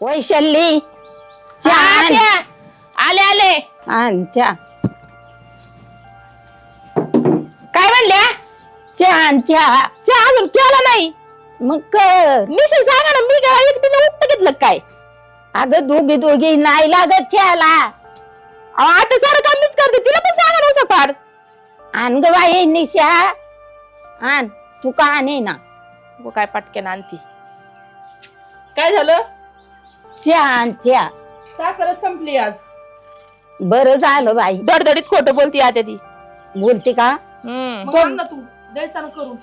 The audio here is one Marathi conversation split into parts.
वैशाली चहा द्या. आले आले. चहा काय म्हणल्या? चहा चहा अजून केला नाही. मग कर. निश्चित सांगा ना, मी काय एकटीने उपट घेतलं काय? अगं दोघी नाही लागत चहाला. अहो, आता सारं काम मीच करते, तिला पण सांगा ना सपार. आण ग बाई निशा आण. तू का आणे ना. वो काय पटकन आणती. काय झालं? चहा साखरच संपली आज. बरं झालं बाई. दडदडीत खोटं बोलती आता ती. बोलते का? मग आण ना तू द्यायचा ना करून.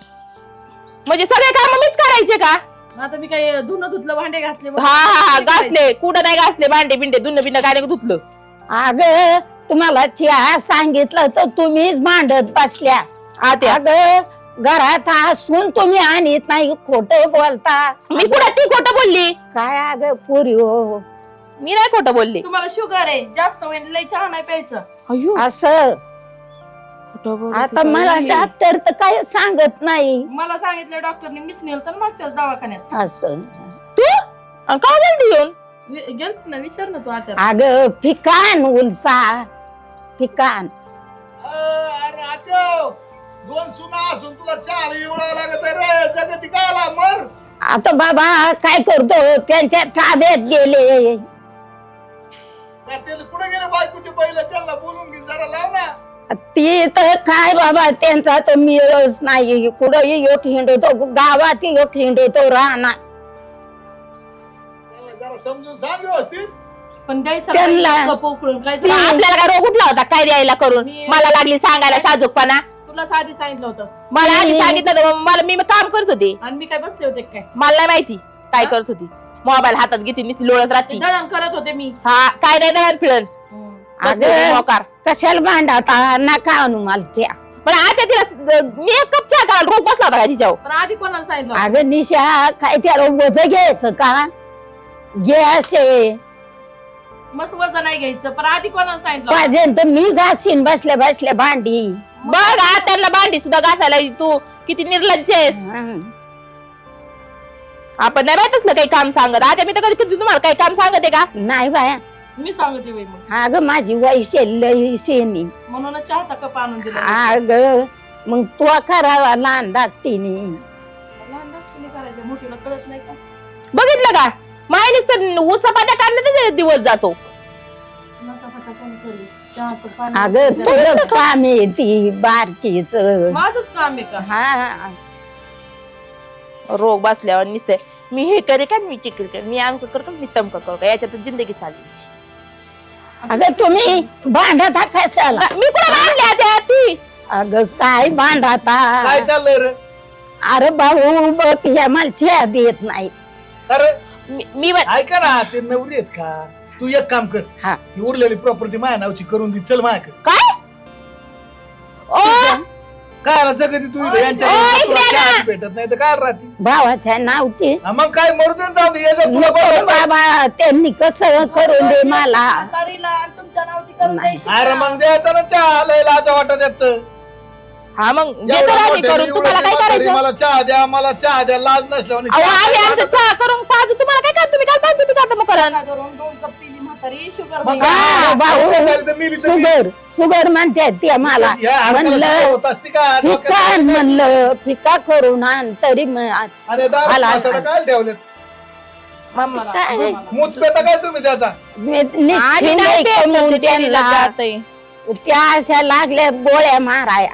म्हणजे सगळे काम मीच करायचे का? आता मी काय धुणं धुतलं भांडे घासले हा घासले. कुठं नाही घासले भांडे बिंडे धुणं बिंड काय नाही धुतलं. अगं तुम्हाला चहा सांगितलं तर तुम्हीच मांडत बसल्या. आत्या अगं घरात असून तुम्ही आणत नाही, खोटं बोलता. मी कुठं ती खोटं बोलली? काय अगं पुरी हो. मी नाही खोटं बोलली. तुम्हाला शुगर आहे जास्त होईल, लय चहा नाही प्यायचं. अयो असं खोटं बोलती आता मला बाई. डॉक्टर तर काय सांगत नाही. मला सांगितलं डॉक्टरने, मीच नेलं तर मागच्याच दवाखान्यात. असं तू आणि का गेलती येऊन? गेलत ना, विचार ना तू आता. अगं फिकान उलसा फिकान. अरे आत्यो, दोन सुना असून तुला चहा एवढा लागत रे, जगती काला मर. आता बाबा काय करतो, त्यांच्या ताब्यात गेले. तर ते कुठे गेले बायकोचे पहिले, त्यांना बोलून घे जरा, लाव ना. ती तर काय बाबा त्यांचा तर मिळच नाही. कुठं एक हिंडतो गावात, एक हिंडतो राहणार. त्यांना जरा समजून सांग व्यवस्थित. पण द्यायचं त्यांना- कप उकळून काय मग आपल्याला काय रोग उठला होता काय द्यायला करून? मला लागली सांगायला शाजूकपणा. तुला साधी सांगितलं होतं मला आधी सांगितलं होतं, मला मी काम करत होते. आणि मी काय बसले होते काय? मला नाही माहिती काय करत होती. मोबाईल हातात घेते नुसती लोळत राहते. दळण करत होते मी. हा काय नाही दळण फिळण. अगं मोकार. कशाला भांडता नका आणू मला चहा. पण आता तिला मी एक कप चहा करायला रोग बसला होता का तिच्यावर? पण आधी कोणाला सांगितलं होतं? अगं निशा काय त्याला वज घ्यायचं का? गॅस आहे मस्त वजन नाही घ्यायचं, पण आधी कोणाला सांगितलं होतं? पाहिजे तर मी घासीन बसल्या बसल्या भांडी. बघ त्यांना भांडी सुद्धा घासायला तू किती निर्लज्ज आहेस. आपण नाही माहित असलं काही काम सांगत. आता मी तर कधी कधी तुम्हाला काही काम सांगते का? नाही बाया. मी सांगते बाई मग. अगं माझी वैशल्य शेनी. म्हणूनच चहाचा कप आणून दिला. अगं मग तू करावा लहान धाकटीने. लहान दाक्षिणी करायच्या, मोठीला कळत नाही का? बघितलं का? मायनीच तर उचापात्या काढण्यातच दिवस जातो. नटाफटा कोण करेल? चहाचं पाणी अगं तुझं काम आहे ती बारकीच. माझंच काम आहे का? हा रोग बसल्यावर निसते मी हे करे का मी चिकल कर, मी अंक करतो मी तमक करतो, याच्यात जिंदगी चालली. अगं तुम्ही भांडता कशाला? मी कुठे बांधल्या त्या ती? अगं काय भांडता? काय चाललंय रे? अरे भाऊ बघ ह्या मला चहा देत नाही. अरे मी ऐका ना, ते नवरी आहेत का? तू एक काम कर, हा. ही उरलेली प्रॉपर्टी माझ्या नावची करून दे. चल माझ्याकडे. काय ओ काय आला जगती तू इथं यांच्या ओय, घरी तुला इकडे चहाच ना. भेटत नाही तर काय राहते? भावाच्या नावची हा, मग काय मरू दे, जाऊ दे. ये जर तुला नको बरं वाटलं. बाबा त्यांनी कसं करून दे मला. म्हातारीला आणि तुमच्या नावची करून नाही. द्यायची अरे का? मग द्यायचा ना चहा, लय लाज वाटत येत. हा मग देतो एवढं आम्ही मोठं करून, तुम्हाला काय म्हातारी, करायचं? मला चहा द्या, मला चहा द्या, लाज नसल्यावर अहो आम्ही आमचं चहा करून पाजू, तुम्हाला काय करा? तुम्ही काल पाजू पिता मग करा. चहा करून 2 कप पिली म्हातारी, शुगर मग बाई. हा, भाऊ शुगर म्हणते ते मला. म्हणलं फिका म्हणलं फिका करून आण तरी आला. काय ठेवले मम्मा काय मूत पेता काय तुम्ही त्याचा? मी आम्ही निश्चित नाही नाही पेत कमवून होते, त्यांना त्यांना. जातंय. त्या अशा लागल्या गोळ्या माराया.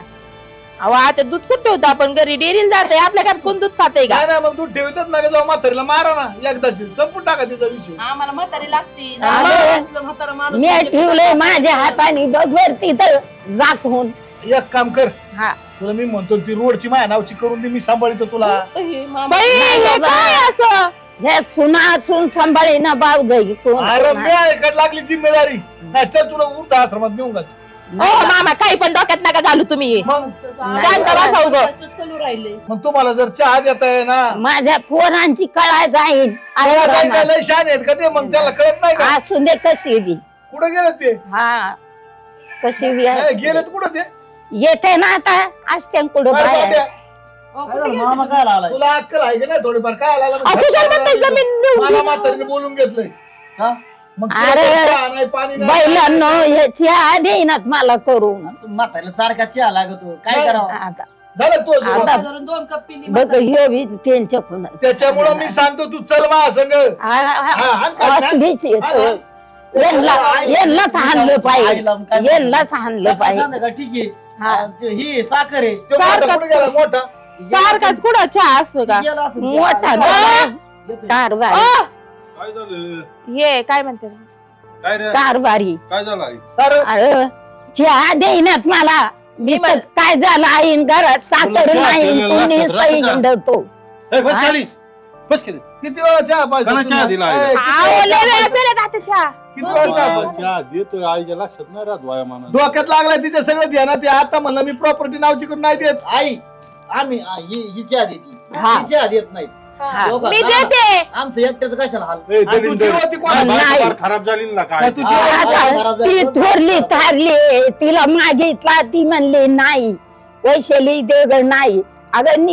अहो आता दूध कुठे होतं? आपण घरी डेअरीला जातोय, आपल्या घरात कोण दूध खातंय का? नाही ना, मग तू ठेवतच ना जाऊ म्हातारीला मारा ना एकदाची, संपून टाका तिचा विषय. आम्हाला म्हातारी लागती. अगं, असलं म्हातारं माणूस मी म्हणजे ठेवलंय माझ्या हाताने बघवर तिथं जाखून. एक काम कर, हा तुला मी म्हणतो ती रोडची माझ्या नावची करून दे, मी सांभाळतो तुला. हे मामा- बाई नाही हे बाबा. काय असं? हे सुना असून सांभाळी ना बाव जाई कोण अरे कोण मी ऐकत लागली जिम्मेदारी. हा, चल तुला वृद्ध आश्रमात नेऊन घाल. हो मामा काही पण डोक्यात नका घालू तुम्ही. मग शांत बसा उभं. चालू राहिले. मग तुम्हाला जर चहा देता आहे ना, माझ्या पोरांची कळा जाईल. मला काय काय लय शान आहेत का ते? मग त्याला कळत नाही का? असून दे कशी बी. कुठे गेले ते? हा कशी बी नाही, गेलेत कुठं ते? येते ना आता असते कुठं काय बाहेर. बोलत्या? अहो, काय कुठे झालं? गेलते मामा तुम्ही? काय आलाय तुला अक्कल आहे का नाही थोडीफार काय आला कुशाल म्हणते जमीन देऊन मला दिली. म्हातारीने बोलून घेतलंय का? मग अरे, चहा नाही पाणी नाही बैलांनो ह्याची देईनात मला करून तू म्हातारीला सारखा चहा लागतो काय नाही. करावं आता झालं तो आता- डोक्यात धरून 2 कप पिली बघ हे बी त्यांच्याकडून त्याच्यामुळं मी सांगतो तू चल मा संग असलीच येतो यांनाच हाणलं पाहिजे यांनाच हाणलं सकाळ पाहिजे संध्याकाळ ठीक आहे हा. ही साखर आहे तो मोठा कुठे गेला मोठा सारखाच कुठं चहा असतो का गेला असेल. मोठा येतोय. कारभारी अ, काय झालं ये काय म्हणते काय रे कारभारी काय झालं आई? अरे अरे चहा देईनात मला दिसत काय झालं आईन घरात साखर तुला चहा नाही दिलेला तुम्ही लक्षात राहतं का? हिंडतो ए, बस हा? खाली बस खाली किती वेळा चहा पाहिजे कोणा चहा दिला आहे? आओ, लय वेळा पिलेत आता चहा किती वेळा चहा चहा पाहिजे चहा देतोय आईच्या लक्षात नाही राहत वयामानानं. डोक्यात लागलाय तिच्या सगळं ध्यानात आहे. आता म्हणलं मी प्रॉपर्टी नावची करून नाही देत आई आम्ही ही चहा देती हा. ही चहा देत नाही हा. दोघं. मी ना, देते आमचं एकट्याचं कशाला हाल ए, आणि दलिंदर. तुझी होती कोण? माझी बायको नाही. फार खराब झाली ना काय नाही, तुझी हा. आता ती थोरली थारली तिला मागितला ती म्हणली नाही वैशाली दे ग नाही अगं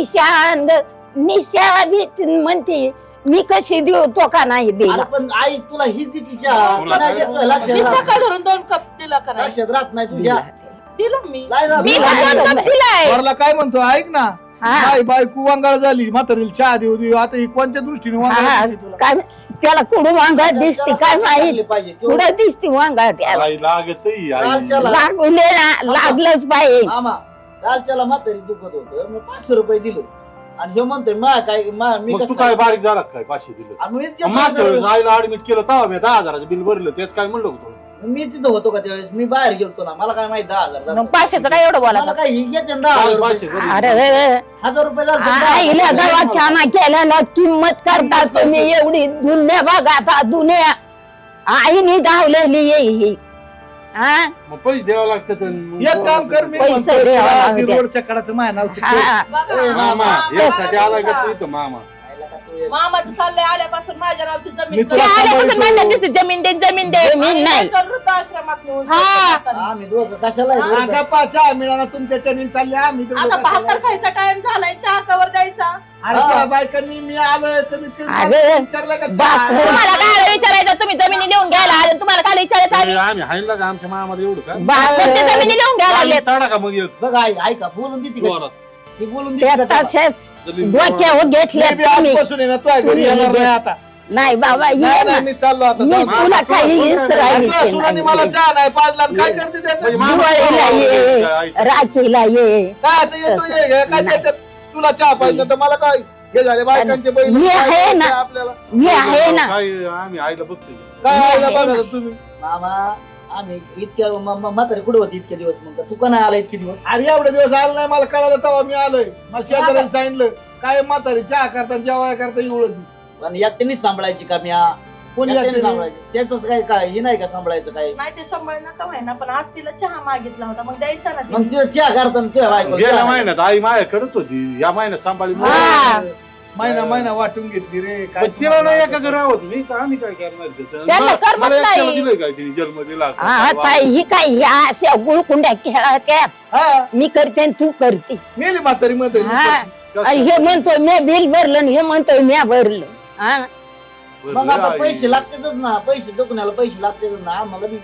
निशा बी म्हणते मी कशी देऊ तो का नाही अरे दिला पण आई तुला हीच देती चहा तुला नाही काय? देत तुला लक्षात मी राहत सकाळ धरून 2 कप दिला का नाही? लक्षात राहत नाही तुझ्या दिलं मी लाई राहत मी नाही. पण दोन कप दिलाय वरला काय म्हणतो ऐक ना हा. बाई बायको वांगाळ झाली म्हातारीला चहा देऊ देऊ आता ही कोणत्या दृष्टीने वांगाळ हा, दिसते तुला? काय त्याला कुठं वांगाळ दिसते काय माहित लागली पाहिजे तेवढं. कुठं दिसते वांगाळ त्याला आई लागतही आई. लालच्याला. लागू दे ना लागलंच पाहिजे मामा कालच्याला म्हातारी दुखत होतं मी 500 रुपये दिलो आणि हे म्हणतोय मी मग तू कसं काय बारीक झाला का काय 500 दिलं आणि मीच देतो मागच्या वेळेस ना. आईला ऍडमिट केलं तेव्हा मी 10,000चं बिल भरलं तेच काय म्हणलं होतं मी तिथं होतो का त्यावेळेस मी बाहेर गेलतो ना मला काय माहिती 10,000 मग 500चं काय एवढं मला बोला काय ही घ्यायचे ना 10,000 रुपये. 500 भरले. अरे 1000 रुपये झाले आईला दवाखाना केल्याला किंमत करता तुम्ही एवढी दुनिया बघा आता दुनिया आईने धावलेली ही हा मग पैसे द्यावं लागतात आणि एक काम कर मी पैसे म्हणतो, द्यावा तुला लागते. ती रोडच्या कडाचं माझ्या नावचं ठेव. हा बघा, ए, मामा मामा, यासाठी आला का तू मामा, इथं मामा मामाचं चाललंय आल्यापासून माझ्या नावची मी जमीन तुला करून- आल्यापासून म्हणलं दिसते जमीन दे जमीन दे जमीन नाही आणि वृद्धाश्रमात नेऊन हा. टाकतात. आम्ही दोघं कशाला आहे हा, दोघं? आता पा चहा मिळाला तुमच्या चॅनेल चालले आम्ही तर आता लोकांना भाकर खायचा टाइम झालाय चहा कवर द्यायचा अरे त्या बायकांनी मी आलोय कमीत कमी अरे, विचारलं का बाप रे. तुम्हाला काय विचारायचं तुम्ही जमिनी लिहून घ्यायला आले तुम्हाला काय विचारायचं आम्ही आम्ही हायला का आमच्या मामाला एवढं का कोणत्या जमिनी लिहून घ्यायला लागले ताडा का मग एक बघ आई ऐका बोलून देते का जोरात. ती बोलून देते का त्या त्याला? डोक्यावर घेतले मी तुम्ही आजपासून आहे ना तुझ्या घरी तुम्ही येणार घे. नाही आता नाही बाबा ये नाही ना नाही, मी चाललो आता मी जाऊ. तुला काही आणि इसरायलीचे तुझ्या सुनाने मला नाही. चहा नाही पाजला आणि काय करते त्याचं म्हणजे मामा- दिवाळीला ये राखीला ये कायचं येतो ये, हे काय नाही. देतात? तुला चहा पाहिजे तर मला काय हे झाले बायकांचे बैल मी काय आहे पाहिजे ना. आपल्याला मी आहे ना काय आम्ही आईला बघतोय काय मी आईला आहे बघा ना. तुम्ही मामा आम्ही इतक्या म्हातारी कुठे होती इतके दिवस मग तू का नाही आला इतके दिवस अरे एवढे दिवस आलं नाही मला कळालं तेव्हा मी आलोय मला शेजाऱ्याने सांगितलं काय म्हातारी चहा करता जेवाय करता एवढं आणि एकट्यानेच सांभाळायची का म्या कोणी एकट्याने? एकट्याने सांभाळायची त्याच काय काय हे नाही का सांभाळायचं काय नाही ते सांभाळ नका व्हायना पण आज तिला चहा मागितला होता मग द्यायचा ना मग तिला. तिला चहा करताना तुझ्या बायकोला गेल्या चहा महिन्यात आई माझ्याकडेच होती या महिन्यात सांभाळली हा. महिना महिना वाटून घेतली रे पण तिला नाही एका घरी राहत मी तर आम्ही काय करणार त्याचं? त्यांना मला- करमत मला एकट्याला नाही. दिलंय काय तिने जन्म दिला हा ताई ही काय ह्या अशा गुळकुंड्या खेळात्या हा मी करते आणि तू करते मेली म्हातारी मध्ये हा आणि हे म्हणतोय मी बिल भरलं आणि हे म्हणतोय मी भरलं हा मग आता पैसे लागतातच ना पैसे दुखण्याला पैसे लागतातच ना आम्हाला बी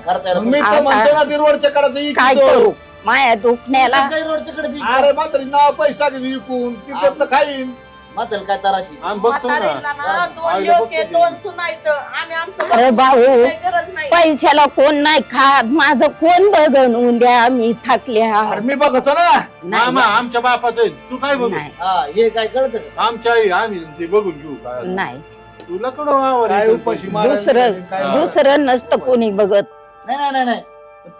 खर्चायला मी आ- तर म्हणतो ना ती रोडच्या कडाचं काय करू माया दुखण्याला काही रोडच्याकडे ती- अरे म्हातारी नाव पैसे टाकेल विकून तिथं खाईन म्हातारी काय तराशी आम्ही बघतो म्हातारीला ना ना 2 आईला डोके बघतो 2 सुनायचं आम्ही आमचं अरे भाऊ काही गरज नाही पैशाला कोण नाही खात माझं कोण बघन उद्या मी थकल्या अरे मी बघतो ना मामा आमच्या बापाचं आहे. तू काय बघू नाही हा हे काय कळत का आमच्या आई आम्ही ते बघून घेऊ काय नाही तुला कडं वावर काय आहे? उपाशी मारायला दुसरं काय हा. दुसरं नसतं कोणी बघत नाही नाही नाही नाही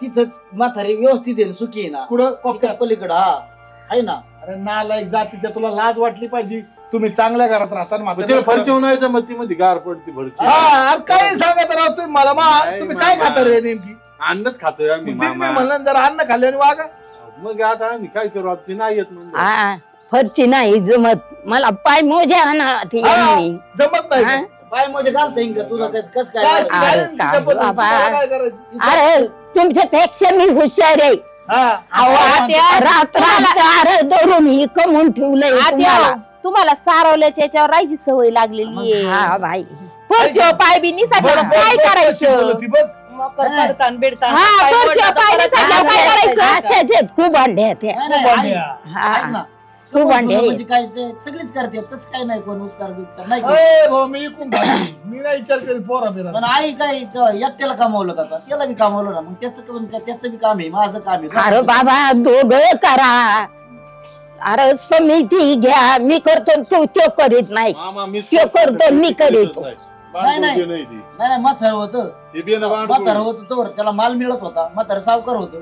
तिथं म्हातारी व्यवस्थित आहे ना, सुखी आहे ना कुठं तिथं कोपऱ्यात पलीकडं हा आहे ना अरे नालायक जातीच्या तुला लाज वाटली पाहिजे तुम्ही चांगल्या घरात राहता ना मग म्हातारी. तिला फरची नाही मग ती मध्ये गार पडते भरची हा अरे काय सांगत राहतो तुम्ही मला नाही, तुम्ही काय मामा. खाता रे नेमकी अन्नच खातोय आम्ही तेच मी मामा म्हणलं जरा अन्न खाल्ल्याने वागा मग आता आम्ही काय करू आता ती नाही येत म्हणून हा फरची नाही जमत मला पाय मोजा ना ती हा. यांनी. जमत नाही हा? का? पाय म्हणजे घालता येईन का तुला कस काय काय अरे काय काय तिच्या पद्धतीने बाबा. तुम्हाला काय करायचं अरे तुमच्यापेक्षा मी हुशार आहे हा अहो, रात्र धरून ही कमवून ठेवलंय तुम्हाला. तुम्हाला सारवल्याच्या याच्यावर राहायची सवय लागलेली आहे हा बाई खुर्चीवर पाय बी निसायचं मग काय करायचं ती बघ मकर पडतान बेडतान हा, पाय खुर्चीवर मोडला तर पाय परत निसायला काय करायचं? अशाच आहेत खूप अंडे आहेत त्या. नाही, नाही, खूप ऐक- भांड्या. हा. ऐक ना. खूप भांडे आहेत. म्हणजे काय ते सगळीच करते तसं काय नाही कोण उपकार बिपकार नाही करत. ए, भाऊ, मी इकून खाली. मी नाही विचार करीत पोरा बिरा पण आई काय एकट्याला कमावलं का त्याला बी कमावलं ना मग त्याचं बी काम आहे माझं काम आहे अरे बाबा दोघं करा. अरे समिती घ्या मी करतो तू तो करीत नाही. मामा मी त्यो करतो, मी करीतो. नाही. नाही नाही नाही म्हातारं होतं म्हातारं होतं तोवर त्याला माल मिळत होता म्हातारं सावकार होतं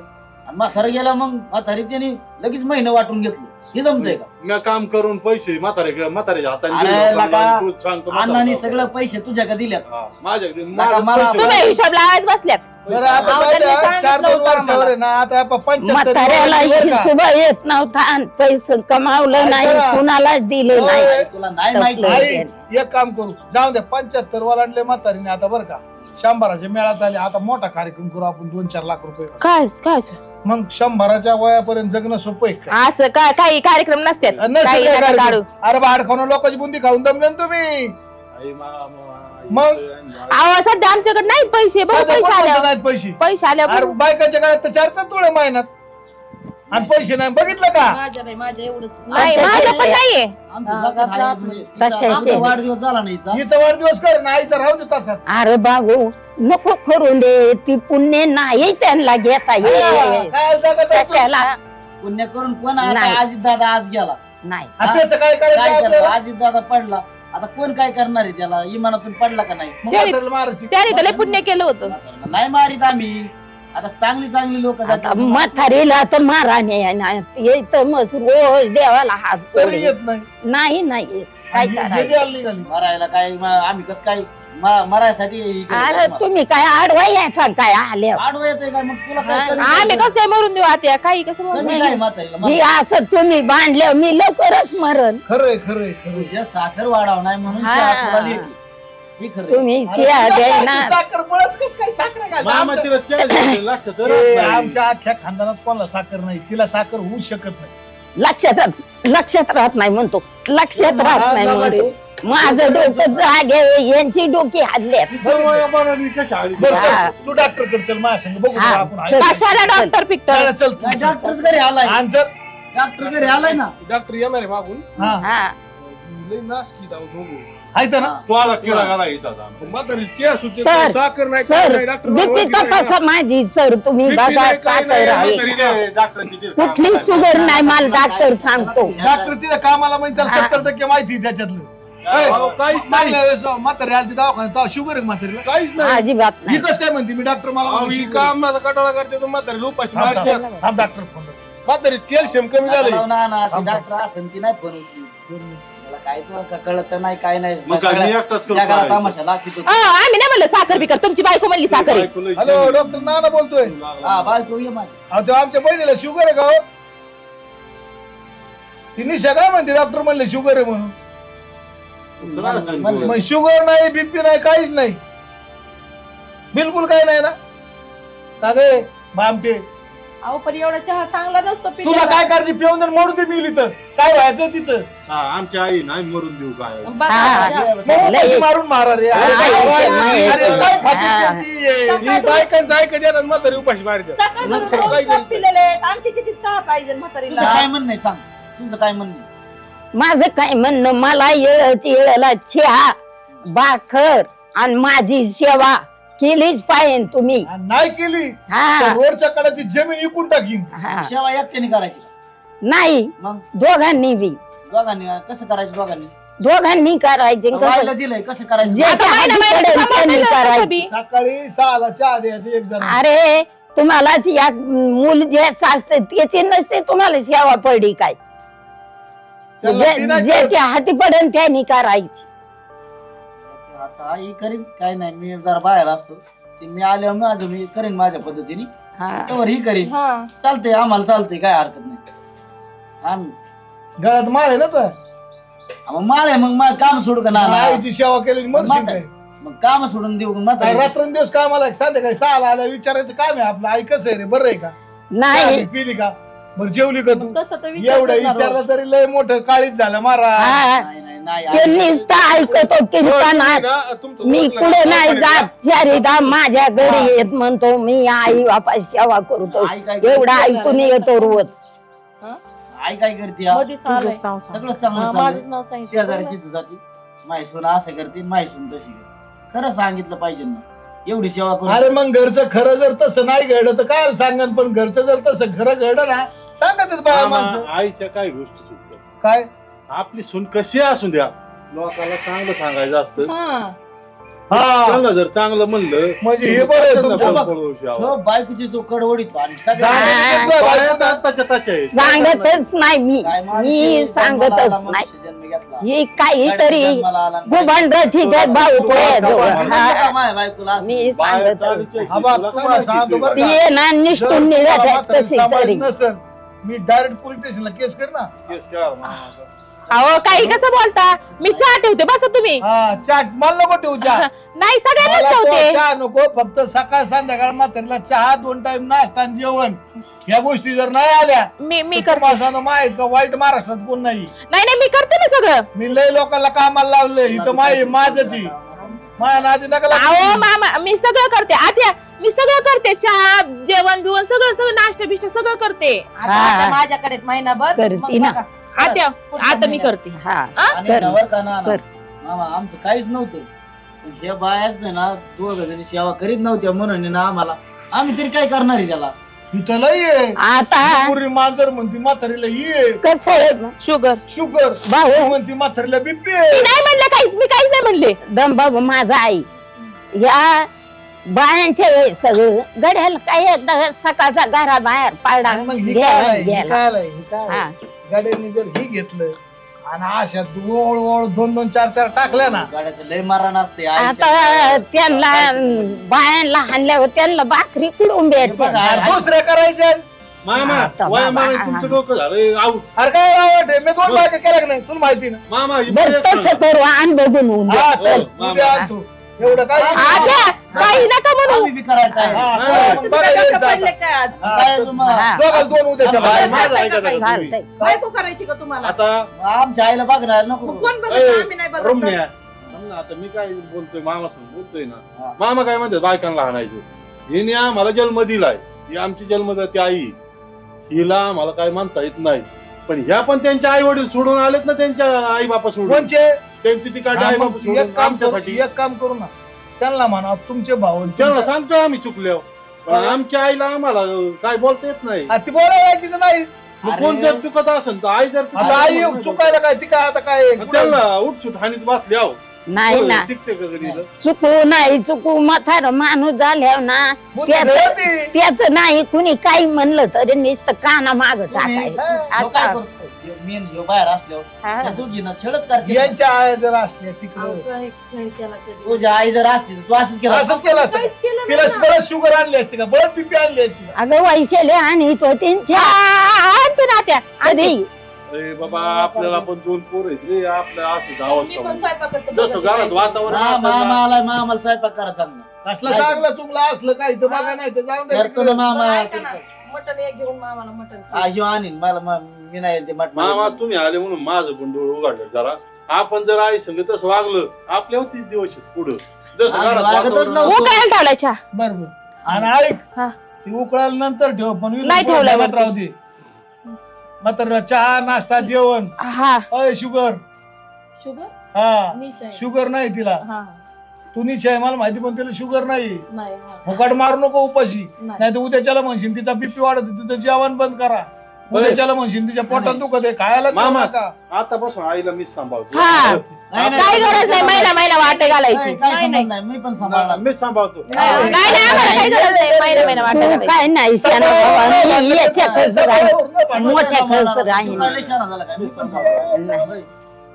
आणि म्हातारं गेला मग म्हातारी त्यांनी लगेच महिने वाटून घेतलं हे जमतंय का मी काम करून पैसे म्हाताऱ्याच्या हाताने अरे दिले लका, लोकांना, तू सांगतो अण्णांनी म्हाताऱ्याला. सगळं पैसे तुझ्या का दिल्यात हा, माझ्या लका, मला- तुम्ही हिशोब लावायच बसल्यात बरं आता अहो, जाऊ द्या, त्यांनी 4-2 सांगितलं वर्षावर आहे ना आता आपण 75 म्हाताऱ्याला बरं का? सुद्धा येत नव्हता आणि पैसे कमावलं नाही ऐका. कुणालाच दिले नाही. होय. तुला नाही माहिती तपलं. आई, एक काम करू जाऊ द्या 75 वालांडले म्हातारीने आता बरं का 100च्या मेळात आले आता मोठा कार्यक्रम करू आपण 2-4 लाख रुपये काय काय मग 100च्या वयापर्यंत जगणं सोपं आहे का? असं काय काही कार्यक्रम नसतात नसतं काही काय नका कार्यक्रम? काढू अरे बाहेर खाऊन लोकांची बुंदी खाऊन दमले ना तुम्ही आई, मग? अहो सध्या आमच्याकडे नाही पैसे बघ साधं पैसे कोणाचं आल्यावर नाहीत पैसे पैसे अरे आल्यावर बायकाच्या काळात तर 4 तोळे महिन्यात आणि पैसे नाही बघितलं का माझ्या नाही माझ्या एवढंच नाही माझं पण नाहीये आमच्या हा, डोक्यात आहे, घातला म्हणजे तशाचे. तिचा आमचा वाढदिवस झाला नाही हिचा. हिचा वाढदिवस कर ना आईचा राहू दे तसाच अरे बाबू नको करून दे ती पुण्य नाही त्यांना घेता येत काय जगत असं? कशाला पुण्य करून कोण नाही. आता अजित दादा आज गेला नाही आ, त्याचं काय काय करायचं करणार आपल्याला? अजित दादा पडला आता कोण काय करणार आहे त्याला इमानातून पडला का नाही मग त्याने- म्हातारीला मारायची. त्याने त्याला पुण्य केलं होतं नाही मारित आम्ही आता चांगली लोक आता म्हातारीला तर माराने आहे ना ते तर मग रोज देवाला हात तरी जोडे. येत नाही नाही नाही येत. काय हे- हे करायचं द्यायला निघाली. मरायला काय आम्ही कसं काय मरायसाठी हे करतो अरे आम्हाला. तुम्ही काय आडवा येता काय आल्या आडवं येतंय काय मग तुला काय हा, कमी आम्ही काय कसं काय मरून देऊ आता काही कसं मरून कमी देऊ? काय म्हातारीला ही असं तुम्ही बांधल्या मी लवकरच मरण खरंय खरंय खरंय तुझ्या साखर वाढाव नाही म्हणून हा. चहा तुला लेट आहे. हे खरं तुम्ही अरे चिया तुला द्याय काय ना ती साखर बळच कस काय साखर आहे का? मामा आमच्या- तिला चहा द्यायचं, लक्षात ए, राहत नाही. आमच्या अख्ख्या खानदानात कोणाला साखर नाही तिला साखर होऊ शकत नाही लक्षात राहत नाही म्हणतो लक्षात राहत नाही म्हणतो माझं डोकं जागे यांची डोकी हल्ल्यात तिच्या वयामानाने कशी आली? बरं हा. चल, तू डॉक्टर कडे चल माझ्या संग बघू हा, आपण आहे. चल. कशाला डॉक्टर पिक्टर चल, चल तू. काय डॉक्टरच घरी आलाय आणि चल. डॉक्टर घरी आलाय ना डॉक्टर येणार आहे मागून हा हा लई नासकी दाव दोघं. आहेत ना तो आला किडा घाला येतात म्हातारी चहा सुटते, सर, साखर नाही सर काय नाही, डॉक्टर बीपी ओळखीचं आहे तपासा माझी सर तुम्ही BP बघा नाही, काय साखर नाही, आहे ठीक आहे, डॉक्टरांची ती कुठली शुगर नाही मला डॉक्टर सांगतो डॉक्टर तिथं कामाला म्हणजे त्याला हा. 70% माहिती आहे त्याच्यातलं अहो, काहीच नाही मागल्या वेळेस म्हातारी आली दवाखान्यात तेव्हा शुगर आहे म्हातारीला काहीच नाही अजिबात ही नाही कस काय म्हणते मी डॉक्टर मला अहो, म्हणते ही sugar आहे. काम माझा कटाळा करते तो म्हातारी उपाशी थांब, मारते थांब, थांब, डॉक्टर फोन कर. म्हातारीत कॅल्शियम कमी झालंय डॉक्टर असेल की नाही फोन उचली मला काय तुला कळत नाही काय नाही मग काय मी एकटाच करू जगाला काय? तमाशा लागतो आम्ही नाही म्हणलं साखर बिकर तुमची बायको म्हणली साखर आहे. बायकोला हॅलो विचार. डॉक्टर नाना बोलतोय हा बायको ये माझी अहो ते आमच्या बहिणीला शुगर आहे का हो तिने सगळं म्हणते डॉक्टर म्हणले शुगर आहे म्हणून तुला सांगतो. मग शुगर नाही बीपी नाही काहीच नाही बिलकुल काही नाही ना का गे भामटे अहो पण एवढा चहा चांगला नसतो तुला पिल्याला. काय करायची पिऊन जर मोडू दे मिली तर काय व्हायचं तिचं हा, आमच्या आई नाही मरून देऊ काय बघा, हा. बघा. मग लय- कशी मारून मारा रे अरे हा, काय हा, फाटी- अरे हा. काय फाटी हा. करतीये? ही बायकांचं ऐकत येतात म्हातारी उपाशी मारते सकाळ मग धरून काय दोन करायचं? कप पिलेले आहेत. आणखी किती चहा पाहिजे तुझं म्हातारीला काय म्हणणं आहे सांग तुझं काय म्हणणं आहे? माझं काय म्हणणं मला येळला चहा भाकर आणि माझी सेवा केलीच पाहिजे तुम्ही आणि नाही केली तर हा रोडच्या कडाची जमीन विकून टाकीन हा सेवा एकट्याने करायची नाही मग दोघांनी बी दोघांनी कसं करायचं दोघांनी करायचे व्हायला दिलंय कसं करायचं जे आता महिना हाती महिना पडेल सांभाळून त्यांनी दिलं तसं करायचं. बी. सकाळी 6ला चहा द्यायचं एक जण अरे तुम्हालाच या मूल जे असते त्याची नसते तुम्हाला सेवा पडली काय त्याला ती नाही ज्याच्या हाती पडेल त्यांनी करायची आता ही करीन काय नाही मी जरा बाहेर असतो ते मी आल्यावर माझं मी करीन माझ्या पद्धतीने हा तर ही करीन हा चालतंय आम्हाला चालतंय काय हरकत नाही आम्ही गळ्यात माळ आहे ना तो मग माळ आहे मग मला काम सोडू का ना आईची सेवा केलेली म्हणशील काय मग काम सोडून देऊ का काय म्हातारी? रात्रंदिवस कामाला संध्याकाळी 6ला आल्या विचारायचं काम आहे आपलं आई कसं आहे रे बरं आहे का नाही पिली का बरं जेवली का तू मग तसं तर विचार एवढं करणार विचारलं रोज. तरी लय मोठं काळीच झालं मारा हा, नाही नाही नाही त्यांनीच तर ऐकतो कीर्तनात मी कुठे नाही जात चारिदा माझ्या घरी येत म्हणतो मी आई बापा सेवा करतो आई काय एवढं ऐकून येतो रोज आई काय करते हा? मधीच आलंय. तुझंच नाव सांग. सगळं हा, चांगलं माझंच चांगलं नाव सांगितलं शेजाऱ्याची जाती मायसून असं करते मायसून तशी करते खरं सांगितलं पाहिजे ना एवढी सेवा करून अरे मग घरचं खरं जर तसं नाही घडलं तर काय सांगन पण घरचं जर तसं खरं घडलं ना सांगत बाया माणसं मामा, आईच्या काय गोष्टी चुकतात काय आपली सून कशी असू द्या लोकांना चांगलं सांगायचं असतं हा. हा त्यांना जर चांगलं म्हणलं म्हणजे हे बरं आहे त्यांना तुमचं. पळवूशी आवाज. हो, बायकोची जो कडवडीत आणि सगळ्या हा. बाया आत्ताच्या तशा आहेत. सांगतच नाही मी काय माणूस मी आहे, जन्माला आला, सांगतच नाही मनुष्य जन्म घेतला. ही काहीतरी जन्माला आला आणि गुबंड ठीक आहे भाऊ तुझ्याजवळ म्हणलं हा, का माय बायकोला असं? मी बाया सांगतच चालीच्या नाही. हा बा, तुला काय तुम्हाला माहिती सांगतो तुझी बरं ती बाई? ये ना निष्ठून निघत कशी तरी नसेल मी डायरेक्ट पोलीस स्टेशनला केस कर ना केस केला मामाचा. अहो काही कसं बोलता मी चहा ठेवते बसा तुम्ही हा चाट मला नको ठेवू चहा नाही सगळ्यांनाच मला तो ठेवते चहा नको फक्त सकाळ संध्याकाळ म्हातारीला चहा 2 टाइम नाश्ता आणि जेवण या गोष्टी जर नाही आल्या मी तर तुम्हाला सांगतो माहित का वाईट महाराष्ट्रात कोण नाही नाही मी करते ना सगळं मी लय लोकांना कामाला लावलंय इथं माझच माझ्या नादी नका लागू. अहो मामा मी सगळं करते आत्या मी सगळं करते चहा जेवण बिवण सगळं नाश्ता बिष्टा सगळं करते आता हा. आता माझ्याकडे महिनाभर करती मग ना. बघा. आत्या पुढच्या आता मी महिन्यात. करते हा आणि कर. नवर का ना कर. मामा आमचं काहीच नव्हतं पण हे बायाच ना दोघ जणी सेवा करीत नव्हत्या म्हणून ना आम्हाला आम्ही तरी काय करणार आहे त्याला इथं लय आहे आता पूर्वी मांजर म्हणती म्हातारीला ये कसं आहे शुगर शुगर भाऊ म्हणती म्हातारीला बीपी मी नाही म्हणले काहीच मी काहीच नाही म्हणले दम बाबा माझा आई या बायांच्या वेळेस सगळं गड्याला काय एकदा सकाळचा घरा बाहेर पाडा आणि मग ही गेला, काय आहे? ही गेला. काय आहे? ही काय आहे? हा. गाड्यांनी जर ही घेतलं आणि अशा ओळ ओळ 2-2 4-4 टाकल्या ना गाड्याचं लय मारण असते आता त्यांना बायांना हाणल्यावर त्यांना भाकरी कुडून भेटते आणि दुसऱ्या करायच्या मामा आता वयामानाने बाबा. तुमचं डोकं झालं आऊट अरे काय आवड आहे मी 2 बायका केल्या का नाही तुला माहिती ना मामा ही बर बाई एक तसं सांगा. करू आण बघून होऊन दे. हा चल मामा. उद्या आण तू एवढं काय आत्या काही नका म्हणू आम्ही बी करायचं आहे. हा, हा. चल, मग तुम्ही बघा काय यायचं डोकं पडले आता. काय आज? हा, काय चल. तुम्हाला- हा. दोघं 2 उद्याच्या बाई, बाहेर. माझं ऐका जरा तुम्ही. चालतंय बायको करायची का तुम्हाला आता आमच्या आईला बघणार नको मग कोण बघत ए, आम्ही नाही बघत रम्या समजा आता मी काय बोलतोय मामा समोर बोलतोय हा. ना मामा काय म्हणते बायकांना हाणायचं हिने आम्हाला जन्म दिलाय ही आमची जन्मदाती आई हिला आम्हाला काय म्हणता येत नाही पण ह्या पण त्यांच्या आई वडील सोडून आलेत ना त्यांच्या आई बापा सोडून कोणचे त्यांची ती काढी हा, आई मग बापा सोडून एक काम करू आमच्यासाठी एक काम करू ना त्यांना म्हणा तुमचे भाऊ त्यांना सांगतोय आम्ही चुकल्यावर पण आमच्या आईला आम्हाला काय बोलता येत नाही ती बोलायला तिचं नाहीच मग अरे. कोण जर चुकत असेल तर आई जर आता आई चुकायला काय ती काय आता काय त्यांना उठसूट हानीत बसले आहो नाही ना टिकते का घरी इथं? चुकू नाही चुकू म्हातार माणूस झाल्यावर ना बुद्धी त्याचं कळती. त्याच नाही कुणी काही म्हणलं तरी नुसतं काना माग टाकायचं ह्यो काय असं करतो? ह्यो मेन ह्यो बाहेर असल्यावर हा. त्या दोघींना छेडच करते यांच्या आया जर असल्या अहो, तिकडं काय छळ केला कधी? तुझ्या आई जर असती तर तू असंच केलं असंच केलं असतं काहीच केलं तिला नाही ना. बरंच शुगर आणली असते का बरंच बीपी आणली असती का? अगं वैशाली आणि तो त्यांच्या आणते ना आत्या कधी अरे बाबा आपल्याला पण 2 पोर आहेत रे आपलं असं मी अवस्था पण म्हणजे. स्वयंपाकाचं जसं बघत घरात नाही. वातावरण असेल ना, मामा आला मामाला स्वयंपाक करा चांगला असलं चांगलं चुकलं असलं काही तर बघा नाही तर जाऊन द्या करतो ना तिकडं. मामा बरं, ऐका ना. मटण एक घेऊन मामाला मटण हा ह्यो आणीन मला मी नाही ते मटण मामा तुम्ही आले म्हणून माझं पण डोळं उघडलं जरा आपण जर आई संग तसं वागलं आपल्या 30 दिवस पुढं जसं आम्ही घरात वागतच वातावरण नव्हतो. हो काय ठेवलायच्या बरं बरं आणि ऐक हा. ती उकळायला नंतर ठेव पण नाही ठेवलंय डब्यात वरती. राहू दे म्हातारीला चहा नाश्ता जेवण हा अय शुगर शुगर हा निशा शुगर नाही तिला हा तू निश्चय मला माहिती पण तिला शुगर नाही नाही हा. फुकाट मारू नको उपाशी नाही नाही तर उद्याच्याला म्हणशील तिचा बीपी वाढत तिचं जेवण बंद करा उद्याच्याला म्हणशील तिच्या पोटात दुखत आहे खायला देऊ मामा. नका. आतापासून आईला मीच सांभाळतो हा. काही गरज नाही महिना वाटे घालायची काय नाही, संबंध नाही मी पण सांभाळणार मीच सांभाळतो नाही. नाही आम्हाला काही गरज नाही महिना वाटे तू घालायची काय नाही शाना भावा, मी याच्या खर्च राहील मोठ्या खर्च राहील तू काय लय शहाणा झाला काय? मी पण सांभाळणार. होय.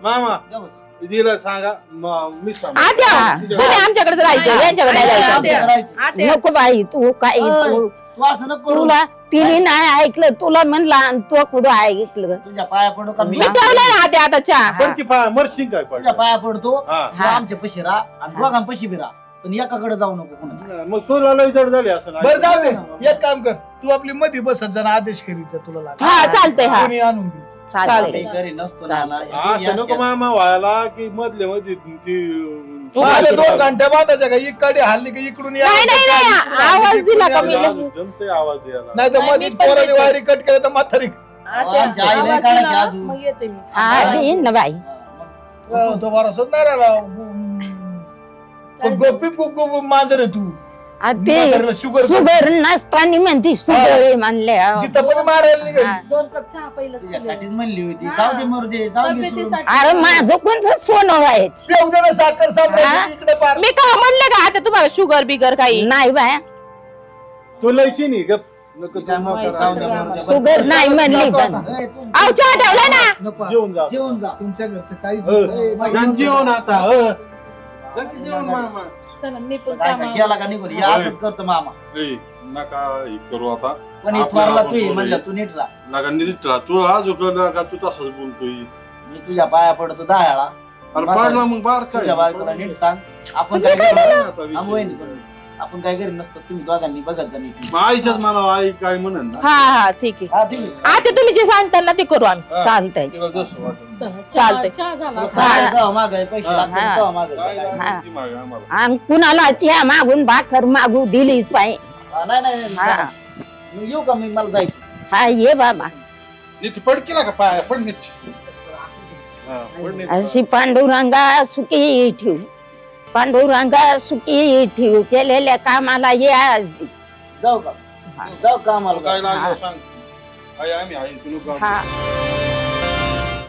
मामा जा बस. दिला सांगा मीच आत्या सांभाळतो तुम्ही आमच्याकडे जायचं यांच्याकडे नाही आमचं जायचं करायचं. आते नको बाई तू काय तू तू असं नको करू. तुला तिने नाही ऐकलं तुला म्हणला आणि तू कुठं ऐकलं तुझ्या पाया पडू का मी मी ठेवलंय ना आत्या आता चहा पण ती मरशील काय पण तुझ्या पाया पडतो हा तू आमच्या पशी राहा आणि दोघांपाशी बी राहा पण एकाकडे जाऊ नको कोणाच्या मग तुला लय जड झाली असं बरं जाऊ दे एक काम कर तू आपली मध्ये बसत जण आदेश करीचा तुला लागला. हा चालतंय हा कोणी आणून दे. चालतंय काही घरी नसतो ना ना. असं नको मामा व्हायला की मधले मध्ये ती माझ्या 2 घंटे बांधायच्या का इकडे हल्ली की इकडून या. नाही नाही नाही आवाज दिला का मी लगेच. जमतंय आवाज द्यायला. नाही तर नाही, मध्येच मी पण पोराने देते. वायरी कट केलं तर म्हातारी आमच्या आईला आवाज काढा की दिला, अजून. मग येते मी हा देईन ना बाई तो भरोसाच नाही राहिला. गोपी खूप मांजर आहे तू आ, ते म्हातारीला शुगर शुगर नसताना म्हणती शुगर आहे म्हणल्या जिथं पण मारायला निघाली. हा. 2 कप चहा पहिलं तुझ्यासाठीच म्हणली होती हा. जाऊ दे मरू दे जाऊ दे सोडून. तब्येतीसाठी. अरे माझं कोणतं सोनं व्हायचं पेऊ दे ना साखर हा. सापडायची इकडे पार. मी का म्हणले का आता तुम्हाला शुगर बिगर काही नाही बाया तो लयशी नाही गप नको काय तू माहिती, नका जाऊ दे, राहू मरू दे. दे. शुगर नाही म्हणली पण ए, तू- अहो चहा ठेवला ना नको. जेवून जा जेवून जा. तुमच्या घरचं काहीच हो. नाही. जा जेवण आता जा की जेवण मामा. चला मी पण काय कामावर. गेला का निघून या असंच करतो मामा ए, नका हे करू आता पण आपलं इथवरला आपण तू ये बोलूया. म्हणलं तू नीट राहा. नका नीट राहा तू आज का तू तसंच बोलतोय मी तुझ्या पाया पडतो दहाळा अरे पाडला मग बार काय तुझ्या बायकोला नीट सांग आपण काय काय नाही आता विषय. आंबोईन आपण काय करीत नसतो तुम्ही दोघांनी बघत जा नीट. मग आईच्याच मला आई काय म्हणन ना हा हा ठीक आहे हा ठीक आहे आता तुम्ही जे सांगताल ना ते करू आम्ही हा, चालतंय तिला जसं वाटेल. चला, चालतंय. चहा झाला तुला काय जावं मागं, पैसे हा. लागतील हा. तेव्हा मागं. काय काय? लागेल ती मागे आम्हाला. आणि कुणाला चहा मागून भाकर मागू दिलीच पाहिजे हा, नाही नाही नाही, हा. नाही. मी येऊ का मी मला जायचं हा ये बाबा नीट पड केला का पाय पड नीट हा, पड नीट. अशी पांडुरंगा सुखी ठेवू पांडुरंगा सुखी ठेवू केलेल्या कामाला ये आज दे. जाऊ का हा. जाऊ का काय आम्हाला लागलं सांग आई आम्ही आहे तू नको हा